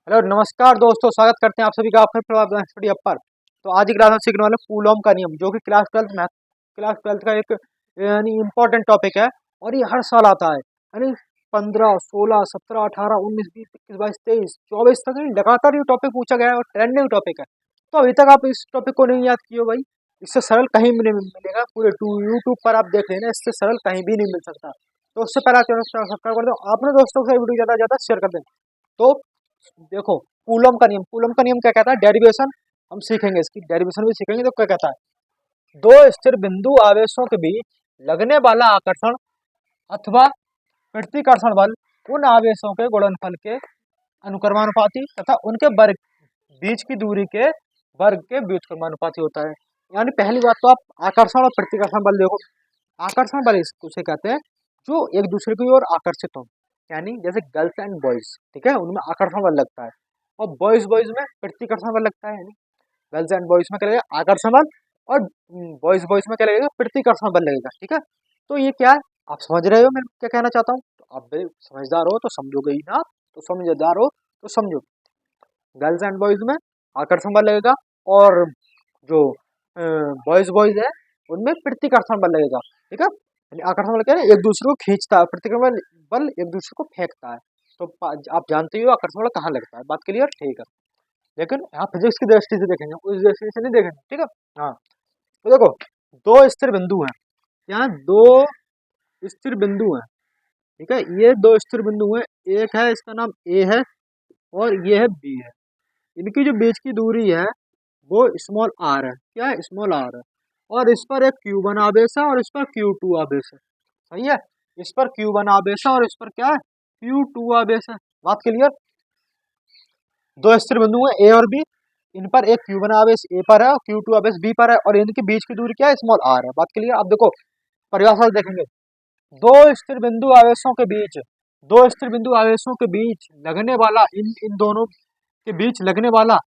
Hello नमस्कार दोस्तों, स्वागत करते हैं आप सभी का अपने स्टडी अप पर। तो आज की क्लास में सीखने वाले कूलॉम का नियम, जो कि क्लास ट्वेल्थ का एक यानी इम्पोर्टेंट टॉपिक है। और ये हर साल आता है, यानी 15, 16, 17, 18, 19, 20, 21, 22, 23, 24 तक लगातार ये टॉपिक पूछा गया है और ट्रेंडिंग टॉपिक है। तो अभी तक आप इस टॉपिक को नहीं याद किए भाई, इससे सरल कहीं भी नहीं मिलेगा। पूरे यूट्यूब पर आप देख लेना, इससे सरल कहीं भी नहीं मिल सकता। तो उससे पहले चैनल सब्सक्राइब कर दो, अपने दोस्तों से वीडियो ज़्यादा से ज़्यादा शेयर कर दें। तो देखो, कूलम का नियम क्या कहता है, डेरिवेशन हम सीखेंगे, इसकी डेरिवेशन भी सीखेंगे। तो क्या कहता है, दो स्थिर बिंदु आवेशों के बीच लगने वाला आकर्षण अथवा प्रतिकर्षण बल उन आवेशों के गुणनफल के अनुक्रमानुपाती तथा उनके वर्ग बीच की दूरी के वर्ग के व्युत्क्रमानुपाती होता है। यानी पहली बात तो आप आकर्षण और प्रतिकर्षण बल देखो। आकर्षण बल उसे कहते हैं जो एक दूसरे की ओर आकर्षित हो, यानी जैसे गर्ल्स एंड बॉयज, ठीक है, उनमें आकर्षण बल लगता है। और बॉयज बॉयज में प्रतिकर्षण बल लगता है, यानी गर्ल्स एंड बॉयज में क्या लगेगा, आकर्षण बल। और बॉयज बॉयज में क्या लगेगा, प्रतिकर्षण बल लगेगा, ठीक है। तो ये क्या है, आप समझ रहे हो मैं क्या कहना चाहता हूँ। तो आप भी समझदार हो तो समझोगे ही ना, तो समझदार हो तो समझो। गर्ल्स एंड बॉयज में आकर्षण बल लगेगा, और जो बॉयज बॉयज है उनमें प्रतिकर्षण बल लगेगा, ठीक है। यानी आकर्षण बल क्या है, एक दूसरे को खींचता है, प्रतिकर्षण बल एक दूसरे को फेंकता है। तो आप जानते ही हो आकर्षण बल कहाँ लगता है, बात क्लियर, ठीक है। लेकिन यहाँ फिजिक्स की दृष्टि से देखेंगे, उस दृष्टि से नहीं देखेंगे, ठीक है। हाँ, तो देखो, दो स्थिर बिंदु हैं, यहाँ दो स्थिर बिंदु हैं, ठीक है। ये दो स्थिर बिंदु हैं, एक है इसका नाम ए है और ये है बी है। इनकी जो बीच की दूरी है वो स्मॉल आर है, क्या है, स्मॉल आर है। और इस पर एक Q1 आवेश है और इस पर Q2 आवेश है, सही है। इस पर Q1 आवेश है और इस पर क्या है, Q2 आवेश है। बात क्लियर। दो स्थिर बिंदु हैं ए और बी, इन पर एक Q1 आवेश ए पर है और Q2 आवेश बी पर है, और इनके बीच की दूरी क्या है, स्मॉल आर है। बात क्लियर। अब देखो, परिभाषा देखेंगे, दो स्थिर बिंदु आवेशों के बीच दो स्थिर बिंदु आवेशों के बीच लगने वाला इन दोनों के बीच लगने वाला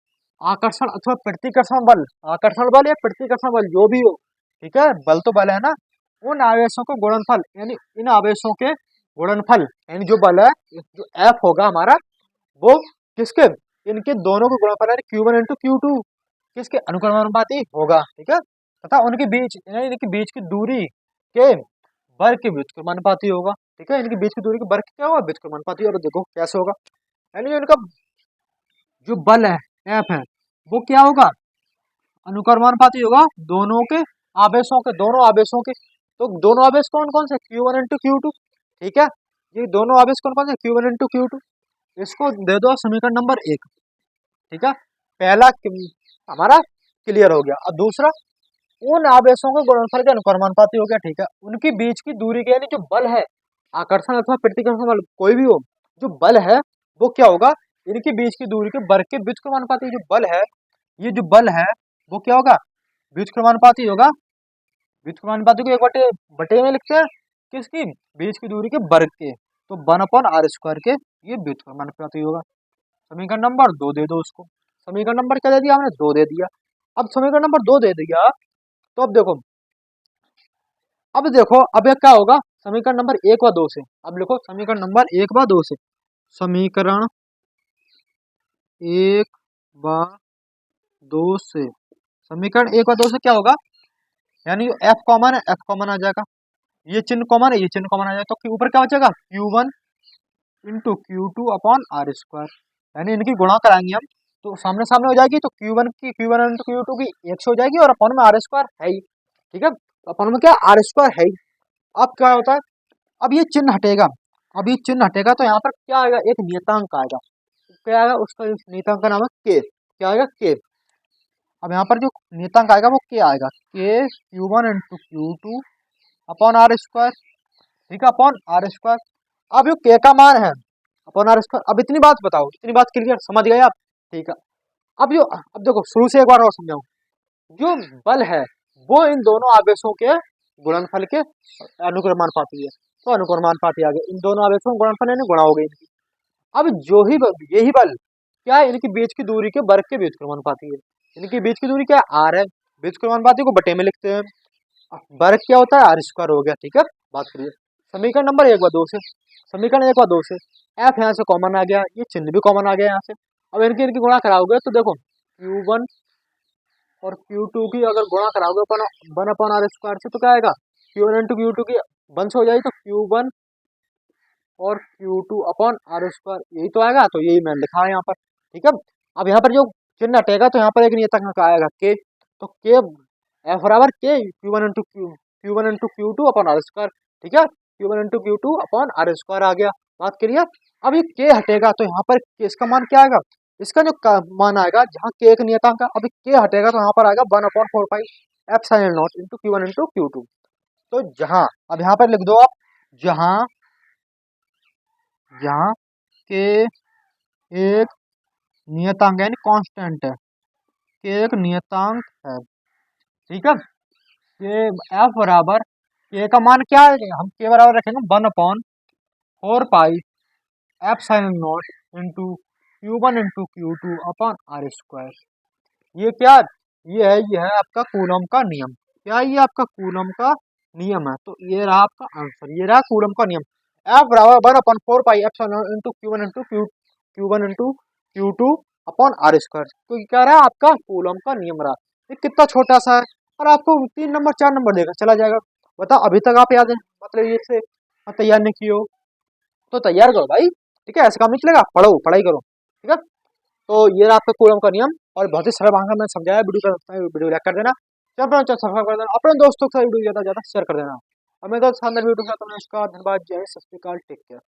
आकर्षण अथवा प्रतिकर्षण बल, आकर्षण बल या प्रतिकर्षण बल जो भी हो, ठीक है, बल तो बल है ना, उन आवेशों को गुणनफल, यानी इन आवेशों के गुणनफल, यानी जो बल है, जो एफ होगा हमारा, वो किसके, इनके दोनों के गुणनफल यानी Q1 इंटू Q2 किसके अनुक्रमानुपाती होगा, ठीक है। तथा उनके बीच, यानी इनके बीच की दूरी के वर्ग के व्युत्क्रमानुपाती होगा, ठीक है। इनके बीच की दूरी के वर्ग क्या होगा, व्युत्क्रमानुपाती। और देखो कैसे होगा, यानी इनका जो बल है एफ है वो क्या होगा, अनुक्रमानुपाती होगा दोनों आवेशों के। तो दोनों आवेश कौन कौन से, Q1 इंटू Q2, ठीक है। ये दोनों आवेश कौन कौन से, Q1 इंटू Q2। इसको दे दो समीकरण नंबर 1, ठीक है। पहला हमारा क्लियर हो गया। अब दूसरा, उन आवेशों के गुणनफल के अनुक्रमानुपाती हो गया, ठीक है। उनकी बीच की दूरी के, यानी जो बल है, आकर्षण अथवा प्रतिकर्षण बल कोई भी हो, जो बल है वो क्या होगा, इनकी बीच की दूरी के वर्ग के व्युत्क्रमानुपाती। जो बल है, ये जो बल है वो क्या होगा, व्युत्क्रमानुपाती होगा। व्युत्क्रमानुपाती को एक बटे बटे में लिखते हैं, किसकी, बीच की दूरी के वर्ग के। तो 1/r² के ये व्युत्क्रमानुपाती होगा। समीकरण नंबर 2 दे दो उसको। समीकरण नंबर क्या दे दिया हमने, 2 दे दिया। अब समीकरण नंबर 2 दे दिया, तो अब देखो अब ये क्या होगा, समीकरण नंबर 1 व 2 से। अब लिखो समीकरण नंबर 1 व 2 से, समीकरण 1 व 2 से, समीकरण 1 व 2 से क्या होगा, यानी एफ कॉमन है, एफ कॉमन आ जाएगा, ये चिन्ह कॉमन है, ये चिन्ह कॉमन आ जाएगा। तो ऊपर क्या बचेगा, Q1 into Q2 upon R², यानी इनकी गुणा कराएंगे हम तो सामने सामने हो जाएगी। तो Q1 इंटू Q2 की 1 से हो जाएगी, और अपॉन में R² है ही, ठीक है। तो अपॉन में क्या, R² है ही। अब क्या होता है, अब ये चिन्ह हटेगा, अब ये चिन्ह हटेगा तो यहाँ पर क्या आएगा, एक नियतांक आएगा। क्या आएगा, उसका नियतांक का नाम है K, क्या आएगा, K। अब यहाँ पर जो नियतांक आएगा वो K आएगा, K Q1 into Q2 upon R², ठीक है, अपॉन R²। अब जो K का मान है अपॉन R²। अब इतनी बात बताओ, इतनी बात क्लियर, समझ गए आप, ठीक है। अब देखो शुरू से एक बार और समझाऊं, जो बल है वो इन दोनों आवेशों के गुणनफल के अनुक्रमानुपाती है। तो अनुक्रमानुपाती आ गए, इन दोनों आवेशों का गुणनफल यानी गुणा हो गई इनकी। अब जो ही बल, यही बल क्या है, इनकी बीच की दूरी के वर्ग के व्युत्क्रमानुपाती है। इनकी बीच की दूरी क्या है, R है, व्युत्क्रमानुपाती को बटे में लिखते हैं। वर्ग क्या होता है, R² हो गया, ठीक है। बात करिए समीकरण नंबर 1 व 2 से, समीकरण 1 व 2 से एफ यहाँ से कॉमन आ गया, ये चिन्ह भी कॉमन आ गया यहाँ से। अब इनकी इनकी गुणा कराओगे तो देखो Q1 और Q2 की अगर गुणा कराओगे अपन 1/r² से तो क्या आएगा, Q1 इंटू Q2 की 1 से हो जाएगी तो Q1 और Q2/r², यही तो आएगा। तो यही मैंने लिखा है यहाँ पर, ठीक है। अब यहाँ पर जो चिन्ह हटेगा तो यहाँ पर एक नियतांक का आएगा के, तो के एफ बराबर के Q1 इंटू Q2/r², ठीक है। Q1 इंटू Q2/r² आ गया, बात क्लियर। अब ये के हटेगा तो यहाँ पर इसका मान क्या आएगा, इसका जो मान आएगा जहाँ के एक नियतांक है, अभी के हटेगा तो यहाँ पर आएगा 1/4 epsilon not into Q1 into Q2। तो जहाँ, अब यहाँ पर लिख दो आप, जहाँ जहाँ के एक नियतांक है यानी कांस्टेंट है, के एक नियतांक है, ठीक है। के एफ बराबर, के का मान क्या है, हम के बराबर रखेंगे 1/4 epsilon not into Q1 into Q2/r²। ये क्या, ये है आपका कूलम का नियम। क्या ये आपका कूलम का नियम है, तो ये रहा आपका आंसर, ये रहा कूलम का नियम। एफ बराबर 1/4 epsilon into Q1 into Q2/r², तो ये क्या रहा आपका कूलम का नियम रहा। ये कितना छोटा सा है और आपको 3 नंबर 4 नंबर देगा चला जाएगा। बताओ अभी तक आप याद है, मतलब ये से तैयार नहीं किए हो तो तैयार करो भाई, ठीक है। ऐसा काम नहीं चलेगा, पढ़ो, पढ़ाई करो, ठीक है। तो ये रहा आपका कूलम का नियम, और बहुत ही सरल भाषा में समझाया। वीडियो लाइक कर देना, चैनल सब्सक्राइब कर देना, अपने दोस्तों के साथ वीडियो ज्यादा से ज्यादा शेयर कर देना। और मैं तो शानदार वीडियो के साथ नमस्कार, धन्यवाद, जय, सत श्री अकाल, टेक केयर।